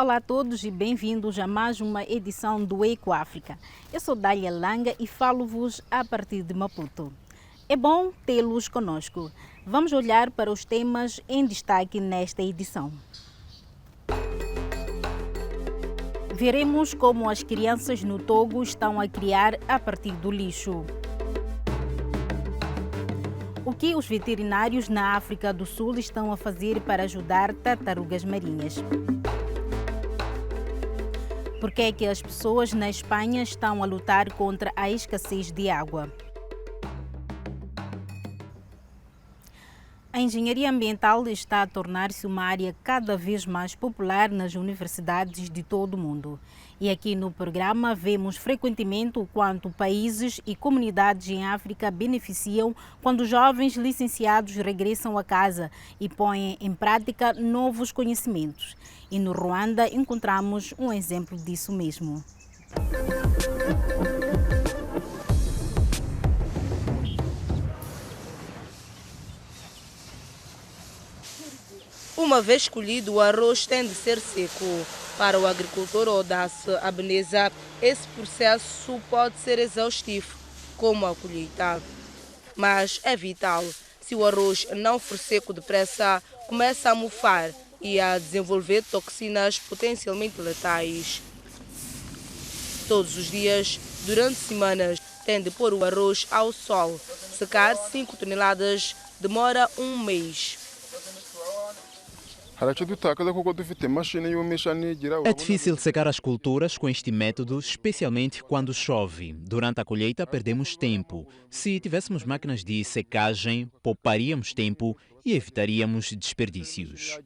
Olá a todos e bem-vindos a mais uma edição do Eco África. Eu sou Dália Langa e falo-vos a partir de Maputo. É bom tê-los conosco. Vamos olhar para os temas em destaque nesta edição. Veremos como as crianças no Togo estão a criar a partir do lixo. O que os veterinários na África do Sul estão a fazer para ajudar tartarugas marinhas? Por que é que as pessoas na Espanha estão a lutar contra a escassez de água? A engenharia ambiental está a tornar-se uma área cada vez mais popular nas universidades de todo o mundo. E aqui no programa vemos frequentemente o quanto países e comunidades em África beneficiam quando jovens licenciados regressam a casa e põem em prática novos conhecimentos. E no Ruanda encontramos um exemplo disso mesmo. Uma vez colhido, o arroz tem de ser seco. Para o agricultor Odace Abeneza, esse processo pode ser exaustivo, como a colheita. Mas é vital. Se o arroz não for seco depressa, começa a mofar e a desenvolver toxinas potencialmente letais. Todos os dias, durante semanas, tem de pôr o arroz ao sol. Secar 5 toneladas demora um mês. É difícil secar as culturas com este método, especialmente quando chove. Durante a colheita perdemos tempo. Se tivéssemos máquinas de secagem, pouparíamos tempo e evitaríamos desperdícios.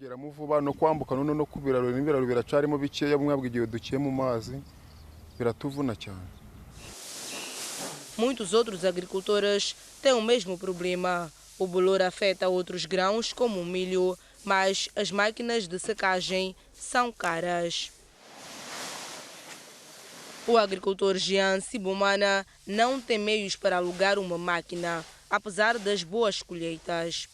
Muitos outros agricultores têm o mesmo problema. O bolor afeta outros grãos, como o milho, mas as máquinas de secagem são caras. O agricultor Jean Sibomana não tem meios para alugar uma máquina, apesar das boas colheitas.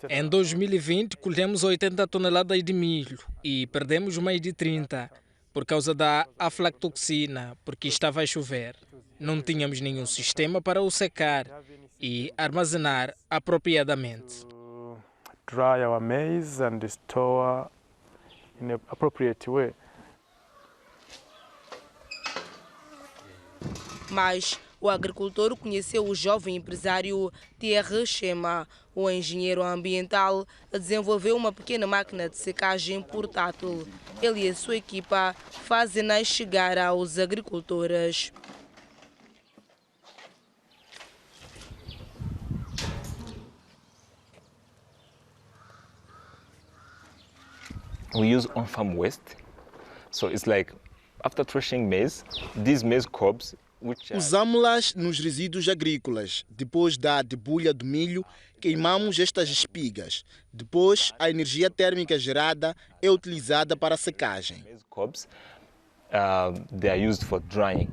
Em 2020, colhemos 80 toneladas de milho e perdemos mais de 30 por causa da aflatoxina, porque estava a chover. Não tínhamos nenhum sistema para o secar e armazenar apropriadamente. Mas o agricultor conheceu o jovem empresário Thierry Chema. O engenheiro ambiental desenvolveu uma pequena máquina de secagem portátil. Ele e a sua equipa fazem-nas chegar aos agricultores. We use on-farm waste. So it's like after threshing maize, these maize cobs. Usamos-las nos resíduos agrícolas. Depois da debulha do milho, queimamos estas espigas. Depois, a energia térmica gerada é utilizada para a secagem. Maize cobs, they are used for drying.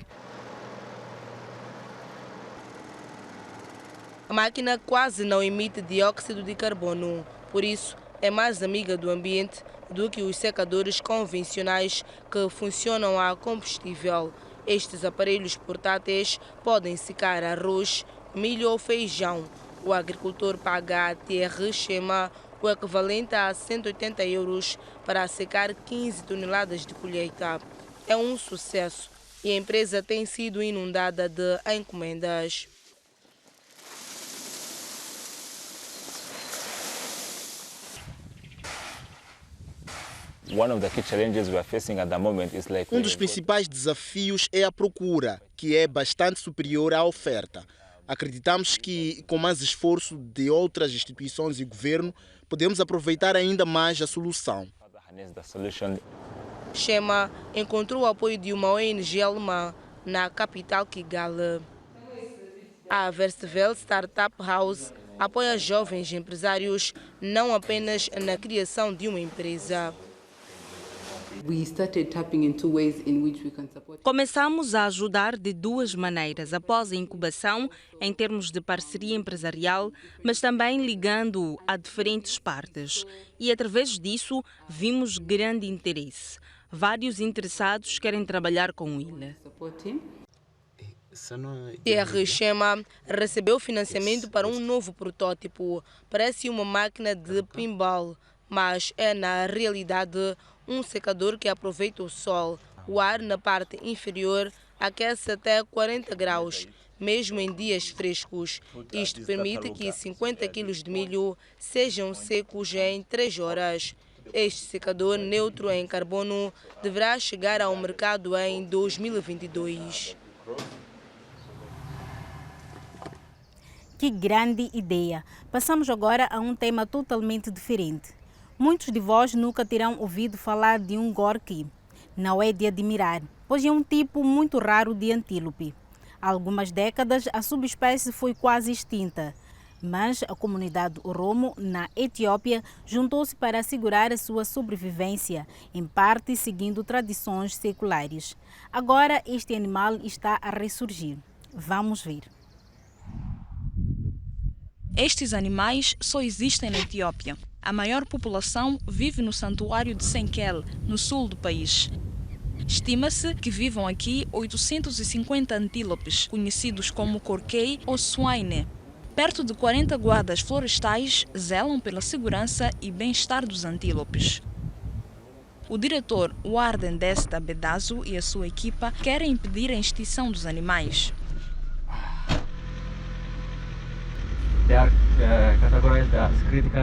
A máquina quase não emite dióxido de carbono, por isso é mais amiga do ambiente do que os secadores convencionais que funcionam a combustível. Estes aparelhos portáteis podem secar arroz, milho ou feijão. O agricultor paga a Thierry Chema o equivalente a 180 € para secar 15 toneladas de colheita. É um sucesso e a empresa tem sido inundada de encomendas. Um dos principais desafios é a procura, que é bastante superior à oferta. Acreditamos que, com mais esforço de outras instituições e governo, podemos aproveitar ainda mais a solução. Chema encontrou o apoio de uma ONG alemã na capital Kigali. A Verstwelt Startup House apoia jovens empresários não apenas na criação de uma empresa. Começamos a ajudar de duas maneiras, após a incubação, em termos de parceria empresarial, mas também ligando a diferentes partes. E através disso, vimos grande interesse. Vários interessados querem trabalhar com ele. Thierry Chema recebeu financiamento para um novo protótipo. Parece uma máquina de pinball, mas é na realidade um secador que aproveita o sol. O ar na parte inferior aquece até 40 graus, mesmo em dias frescos. Isto permite que 50 kg de milho sejam secos em 3 horas. Este secador neutro em carbono deverá chegar ao mercado em 2022. Que grande ideia! Passamos agora a um tema totalmente diferente. Muitos de vós nunca terão ouvido falar de um gorqui. Não é de admirar, pois é um tipo muito raro de antílope. Há algumas décadas a subespécie foi quase extinta, mas a comunidade Oromo, na Etiópia, juntou-se para assegurar a sua sobrevivência, em parte seguindo tradições seculares. Agora este animal está a ressurgir. Vamos ver. Estes animais só existem na Etiópia. A maior população vive no santuário de Senkel, no sul do país. Estima-se que vivam aqui 850 antílopes, conhecidos como corquei ou swine. Perto de 40 guardas florestais zelam pela segurança e bem-estar dos antílopes. O diretor Warden Desta Bedazo e a sua equipa querem impedir a extinção dos animais.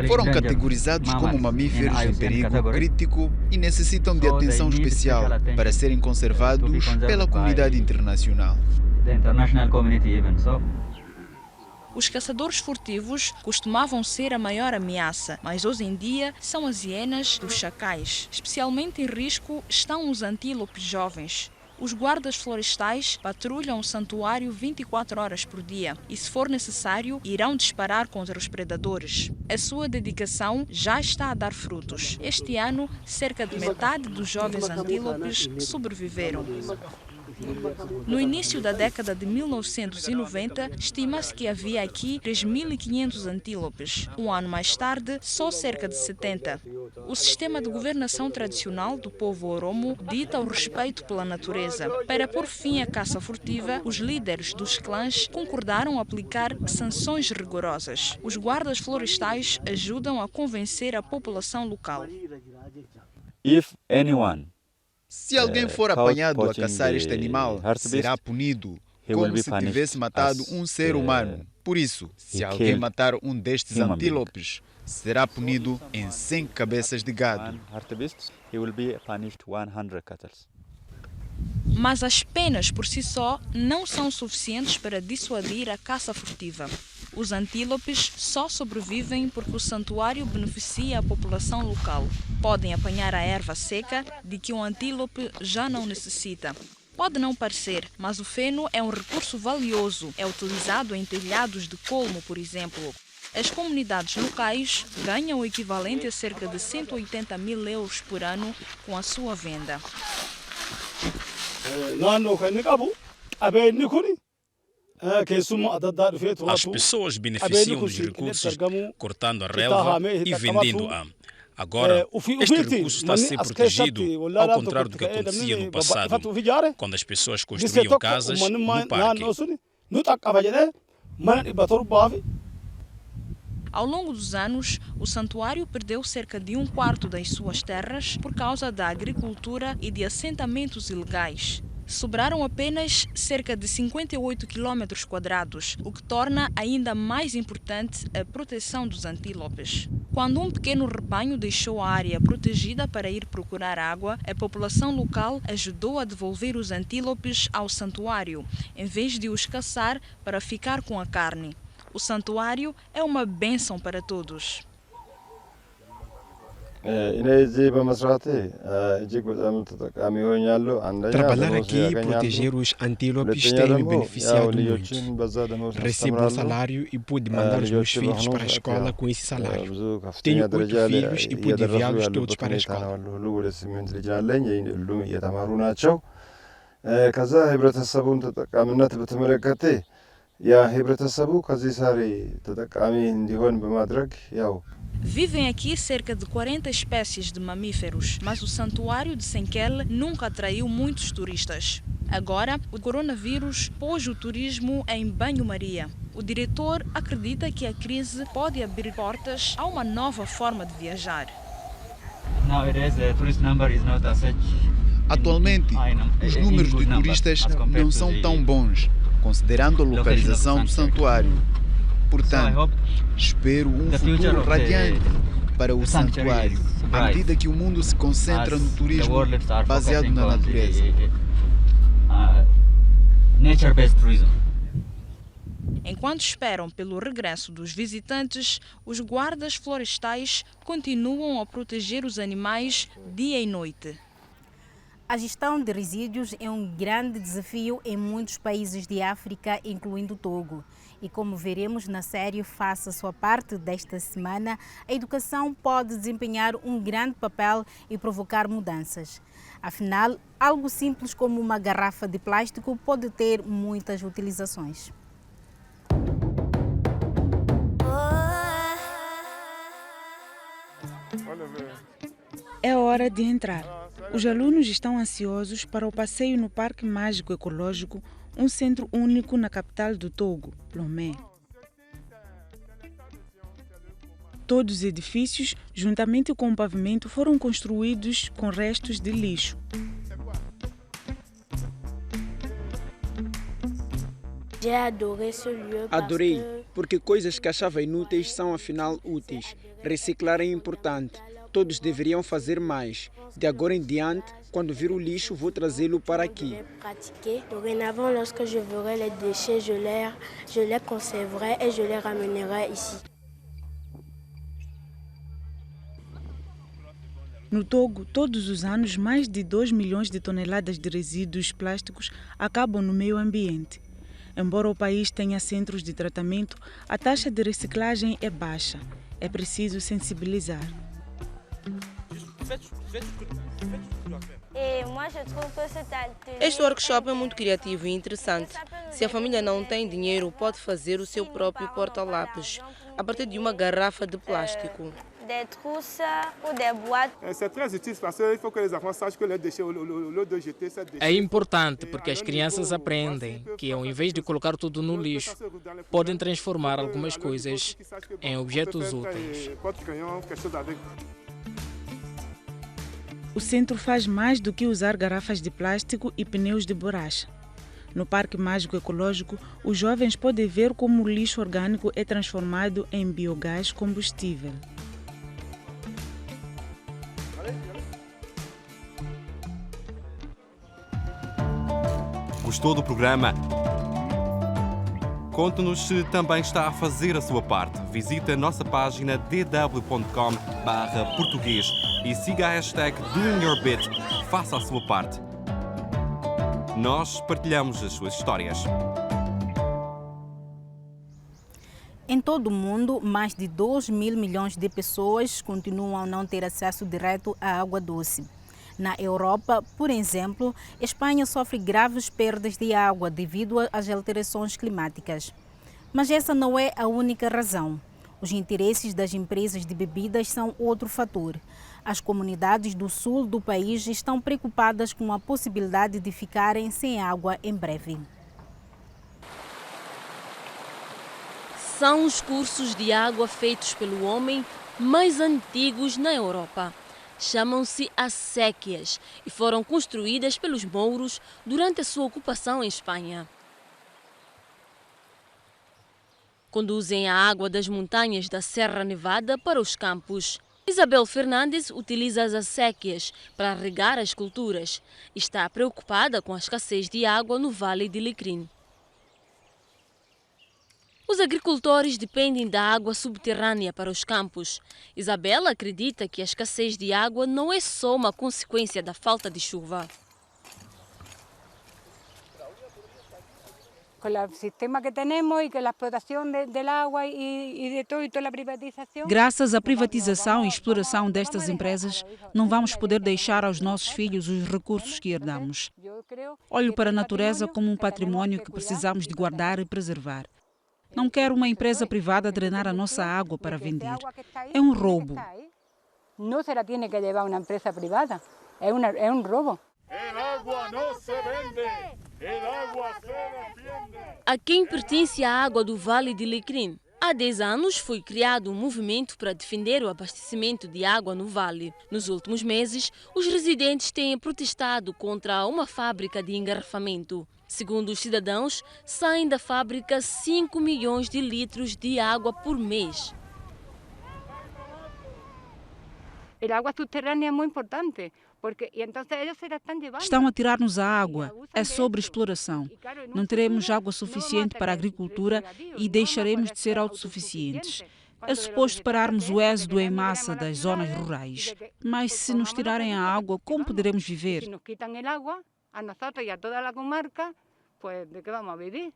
Foram categorizados como mamíferos em perigo crítico e necessitam de atenção especial para serem conservados pela comunidade internacional. Os caçadores furtivos costumavam ser a maior ameaça, mas hoje em dia são as hienas e os chacais. Especialmente em risco estão os antílopes jovens. Os guardas florestais patrulham o santuário 24 horas por dia e, se for necessário, irão disparar contra os predadores. A sua dedicação já está a dar frutos. Este ano, cerca de metade dos jovens antílopes sobreviveram. No início da década de 1990, estima-se que havia aqui 3.500 antílopes. Um ano mais tarde, só cerca de 70. O sistema de governação tradicional do povo Oromo dita o respeito pela natureza. Para pôr fim à caça furtiva, os líderes dos clãs concordaram aplicar sanções rigorosas. Os guardas florestais ajudam a convencer a população local. Se alguém for apanhado a caçar este animal, será punido, como se tivesse matado um ser humano. Por isso, se alguém matar um destes antílopes, será punido em 100 cabeças de gado. Mas as penas por si só não são suficientes para dissuadir a caça furtiva. Os antílopes só sobrevivem porque o santuário beneficia a população local. Podem apanhar a erva seca de que um antílope já não necessita. Pode não parecer, mas o feno é um recurso valioso. É utilizado em telhados de colmo, por exemplo. As comunidades locais ganham o equivalente a cerca de 180 mil euros por ano com a sua venda. As pessoas beneficiam dos recursos cortando a relva e vendendo-a. Agora, este recurso está a ser protegido, ao contrário do que acontecia no passado, quando as pessoas construíam casas no parque. Ao longo dos anos, o santuário perdeu cerca de 1/4 das suas terras por causa da agricultura e de assentamentos ilegais. Sobraram apenas cerca de 58 km², o que torna ainda mais importante a proteção dos antílopes. Quando um pequeno rebanho deixou a área protegida para ir procurar água, a população local ajudou a devolver os antílopes ao santuário, em vez de os caçar para ficar com a carne. O santuário é uma bênção para todos. Trabalhar aqui e proteger os antílopes tem me beneficiado muito. Recebo um salário e pude mandar os meus filhos para a escola com esse salário. Tenho 8 filhos e pude enviá-los todos para a escola. Vivem aqui cerca de 40 espécies de mamíferos, mas o santuário de Senquel nunca atraiu muitos turistas. Agora, o coronavírus pôs o turismo em banho-maria. O diretor acredita que a crise pode abrir portas a uma nova forma de viajar. Atualmente, os números de turistas não são tão bons, considerando a localização do santuário. Portanto, espero um futuro radiante para o santuário, à medida que o mundo se concentra no turismo baseado na natureza. Enquanto esperam pelo regresso dos visitantes, os guardas florestais continuam a proteger os animais dia e noite. A gestão de resíduos é um grande desafio em muitos países de África, incluindo Togo. E como veremos na série Faça a Sua Parte desta semana, a educação pode desempenhar um grande papel e provocar mudanças. Afinal, algo simples como uma garrafa de plástico pode ter muitas utilizações. É hora de entrar. Os alunos estão ansiosos para o passeio no Parque Mágico Ecológico, um centro único na capital do Togo, Lomé. Todos os edifícios, juntamente com o pavimento, foram construídos com restos de lixo. Adorei, porque coisas que achava inúteis são afinal úteis. Reciclar é importante. Todos deveriam fazer mais. De agora em diante, quando vir o lixo, vou trazê-lo para aqui. Dorénavant, lorsque je verrai les déchets, je les conserverai et je les ramènerai ici. No Togo, todos os anos, mais de 2 milhões de toneladas de resíduos plásticos acabam no meio ambiente. Embora o país tenha centros de tratamento, a taxa de reciclagem é baixa. É preciso sensibilizar. Este workshop é muito criativo e interessante. Se a família não tem dinheiro, pode fazer o seu próprio porta-lápis a partir de uma garrafa de plástico. É importante porque as crianças aprendem que, ao invés de colocar tudo no lixo, podem transformar algumas coisas em objetos úteis. O centro faz mais do que usar garrafas de plástico e pneus de borracha. No Parque Mágico Ecológico, os jovens podem ver como o lixo orgânico é transformado em biogás combustível. Gostou do programa? Conte-nos se também está a fazer a sua parte. Visite a nossa página dw.com/português e siga a hashtag DoingYourBit. Faça a sua parte. Nós partilhamos as suas histórias. Em todo o mundo, mais de 2 mil milhões de pessoas continuam a não ter acesso direto à água doce. Na Europa, por exemplo, a Espanha sofre graves perdas de água devido às alterações climáticas. Mas essa não é a única razão. Os interesses das empresas de bebidas são outro fator. As comunidades do sul do país estão preocupadas com a possibilidade de ficarem sem água em breve. São os cursos de água feitos pelo homem mais antigos na Europa. Chamam-se acequias e foram construídas pelos mouros durante a sua ocupação em Espanha. Conduzem a água das montanhas da Serra Nevada para os campos. Isabel Fernandes utiliza as acequias para regar as culturas e está preocupada com a escassez de água no Vale de Lecrim. Os agricultores dependem da água subterrânea para os campos. Isabela acredita que a escassez de água não é só uma consequência da falta de chuva. Graças à privatização e exploração destas empresas, não vamos poder deixar aos nossos filhos os recursos que herdamos. Olho para a natureza como um patrimônio que precisamos de guardar e preservar. Não quero uma empresa privada drenar a nossa água para vender. É um roubo. Não se la tiene que levar uma empresa privada. É um roubo. A quem pertence a água do Vale de Lecrim? Há 10 anos foi criado um movimento para defender o abastecimento de água no vale. Nos últimos meses, os residentes têm protestado contra uma fábrica de engarrafamento. Segundo os cidadãos, saem da fábrica 5 milhões de litros de água por mês. A água subterrânea é muito importante. Estão a tirar-nos a água. É sobre exploração. Não teremos água suficiente para a agricultura e deixaremos de ser autossuficientes. É suposto pararmos o êxodo em massa das zonas rurais. Mas se nos tirarem a água, como poderemos viver? Se nos quitam a água, a nós e a toda a comarca, pues de que vamos a viver?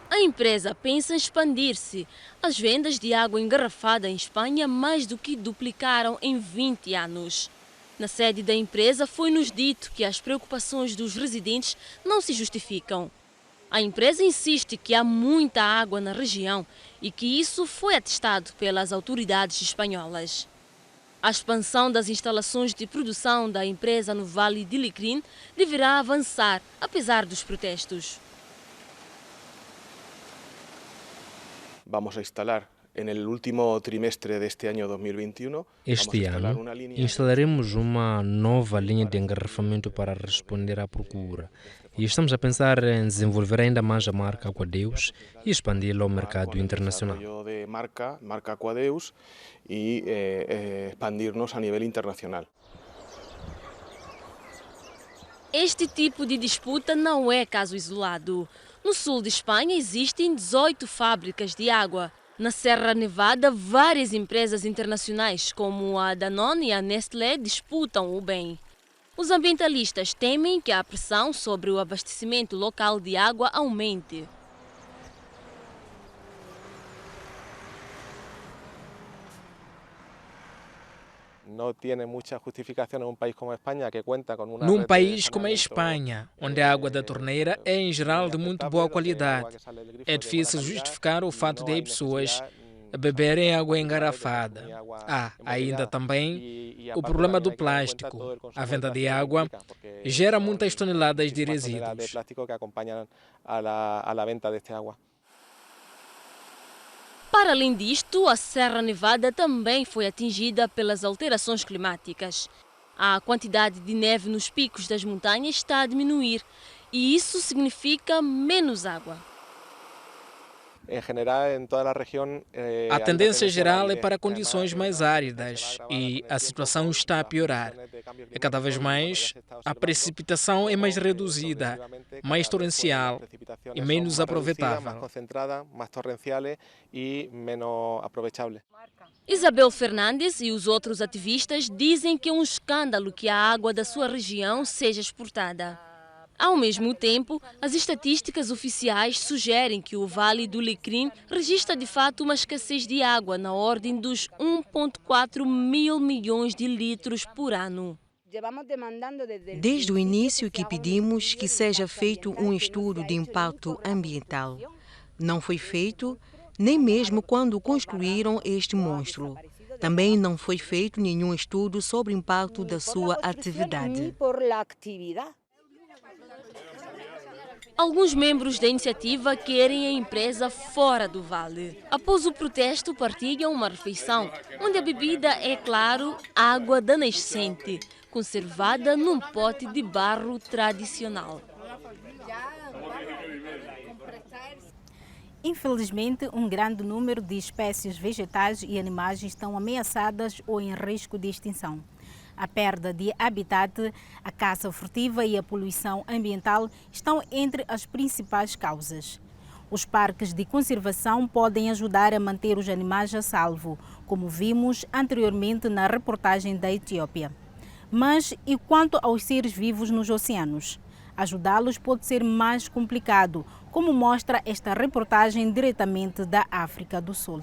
A empresa pensa em expandir-se. As vendas de água engarrafada em Espanha mais do que duplicaram em 20 anos. Na sede da empresa foi-nos dito que as preocupações dos residentes não se justificam. A empresa insiste que há muita água na região e que isso foi atestado pelas autoridades espanholas. A expansão das instalações de produção da empresa no Vale de Lecrim deverá avançar, apesar dos protestos. Vamos a instalar no último trimestre deste ano 2021. Este ano, instalaremos uma nova linha de engarrafamento para responder à procura. E estamos a pensar em desenvolver ainda mais a marca Aquadeus e expandi-la ao mercado internacional. Marca Aquadeus e expandir-nos a nível internacional. Este tipo de disputa não é caso isolado. No sul de Espanha existem 18 fábricas de água. Na Serra Nevada, várias empresas internacionais, como a Danone e a Nestlé, disputam o bem. Os ambientalistas temem que a pressão sobre o abastecimento local de água aumente. Num país como a Espanha, onde a água da torneira é em geral de muito boa qualidade, é difícil justificar o fato de pessoas beberem água engarrafada. Ainda também o problema do plástico. A venda de água gera muitas toneladas de resíduos. Para além disto, a Serra Nevada também foi atingida pelas alterações climáticas. A quantidade de neve nos picos das montanhas está a diminuir e isso significa menos água. A tendência geral é para condições mais áridas e a situação está a piorar. Cada vez mais, a precipitação é mais reduzida, mais torrencial e menos aproveitável. Isabel Fernandes e os outros ativistas dizem que é um escândalo que a água da sua região seja exportada. Ao mesmo tempo, as estatísticas oficiais sugerem que o Vale do Lecrim registra de fato uma escassez de água na ordem dos 1,4 mil milhões de litros por ano. Desde o início que pedimos que seja feito um estudo de impacto ambiental. Não foi feito, nem mesmo quando construíram este monstro. Também não foi feito nenhum estudo sobre o impacto da sua atividade. Alguns membros da iniciativa querem a empresa fora do vale. Após o protesto, partilham uma refeição, onde a bebida é, claro, água da nascente, conservada num pote de barro tradicional. Infelizmente, um grande número de espécies vegetais e animais estão ameaçadas ou em risco de extinção. A perda de habitat, a caça furtiva e a poluição ambiental estão entre as principais causas. Os parques de conservação podem ajudar a manter os animais a salvo, como vimos anteriormente na reportagem da Etiópia. Mas e quanto aos seres vivos nos oceanos? Ajudá-los pode ser mais complicado, como mostra esta reportagem diretamente da África do Sul.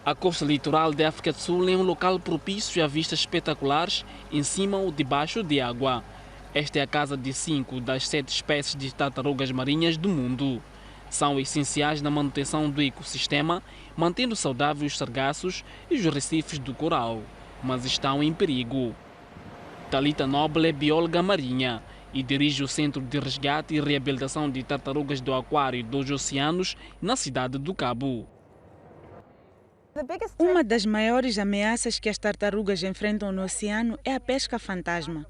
A costa litoral da África do Sul é um local propício a vistas espetaculares em cima ou debaixo de água. Esta é a casa de 5 das 7 espécies de tartarugas marinhas do mundo. São essenciais na manutenção do ecossistema, mantendo saudáveis os sargaços e os recifes do coral, mas estão em perigo. Thalita Noble é bióloga marinha e dirige o Centro de Resgate e Reabilitação de Tartarugas do Aquário dos Oceanos na cidade do Cabo. Uma das maiores ameaças que as tartarugas enfrentam no oceano é a pesca fantasma.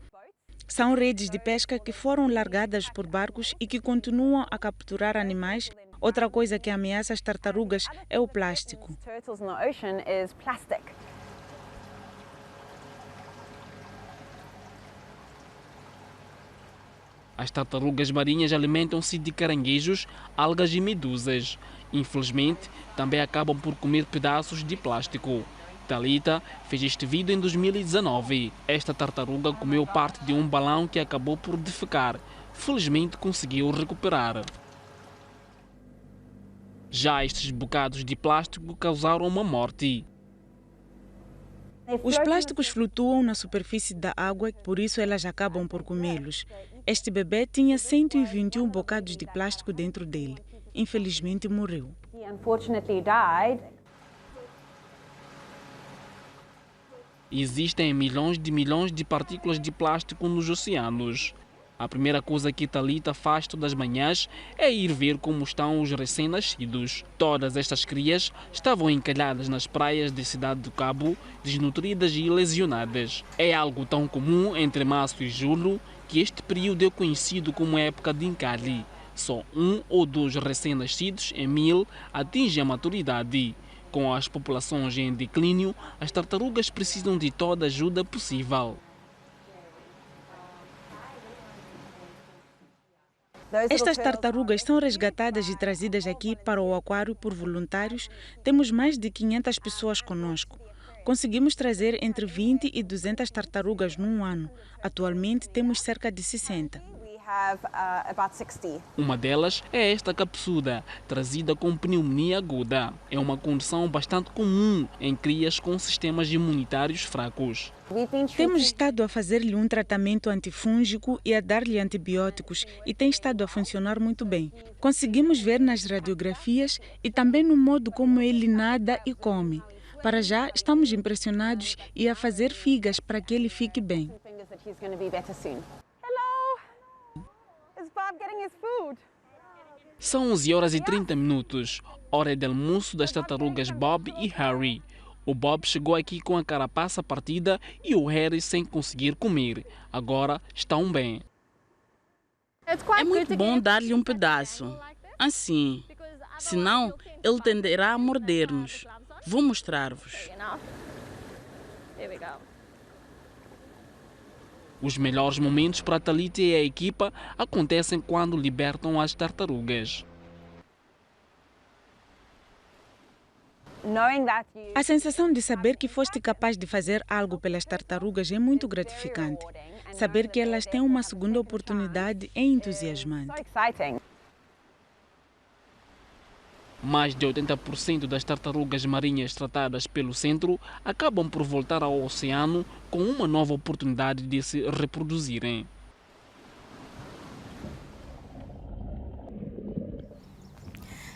São redes de pesca que foram largadas por barcos e que continuam a capturar animais. Outra coisa que ameaça as tartarugas é o plástico. As tartarugas marinhas alimentam-se de caranguejos, algas e medusas. Infelizmente, também acabam por comer pedaços de plástico. Thalita fez este vídeo em 2019. Esta tartaruga comeu parte de um balão que acabou por defecar. Felizmente conseguiu recuperar. Já estes bocados de plástico causaram uma morte. Os plásticos flutuam na superfície da água, por isso elas acabam por comê-los. Este bebê tinha 121 bocados de plástico dentro dele. Infelizmente morreu. Existem milhões de partículas de plástico nos oceanos. A primeira coisa que Thalita faz todas as manhãs é ir ver como estão os recém-nascidos. Todas estas crias estavam encalhadas nas praias da cidade do Cabo, desnutridas e lesionadas. É algo tão comum entre março e julho que este período é conhecido como época de encalhe. Só 1 ou 2 recém-nascidos em 1000 atingem a maturidade. Com as populações em declínio, as tartarugas precisam de toda a ajuda possível. Estas tartarugas são resgatadas e trazidas aqui para o aquário por voluntários. Temos mais de 500 pessoas conosco. Conseguimos trazer entre 20 e 200 tartarugas num ano. Atualmente temos cerca de 60. Uma delas é esta cabeçuda, trazida com pneumonia aguda. É uma condição bastante comum em crias com sistemas imunitários fracos. Temos estado a fazer-lhe um tratamento antifúngico e a dar-lhe antibióticos e tem estado a funcionar muito bem. Conseguimos ver nas radiografias e também no modo como ele nada e come. Para já, estamos impressionados e a fazer figas para que ele fique bem. São 11h30, hora de almoço das tartarugas Bob e Harry. O Bob chegou aqui com a carapaça partida e o Harry sem conseguir comer. Agora estão bem. É muito bom dar-lhe um pedaço, assim, senão ele tenderá a morder-nos. Vou mostrar-vos. Os melhores momentos para Thalita e a equipa acontecem quando libertam as tartarugas. A sensação de saber que foste capaz de fazer algo pelas tartarugas é muito gratificante. Saber que elas têm uma segunda oportunidade é entusiasmante. Mais de 80% das tartarugas marinhas tratadas pelo centro acabam por voltar ao oceano com uma nova oportunidade de se reproduzirem.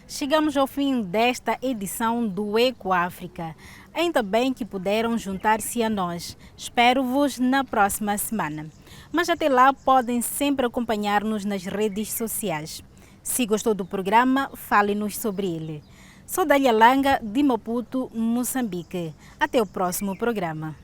Chegamos ao fim desta edição do Eco África. Ainda bem que puderam juntar-se a nós. Espero-vos na próxima semana. Mas até lá podem sempre acompanhar-nos nas redes sociais. Se gostou do programa, fale-nos sobre ele. Sou Dália Langa, de Maputo, Moçambique. Até o próximo programa.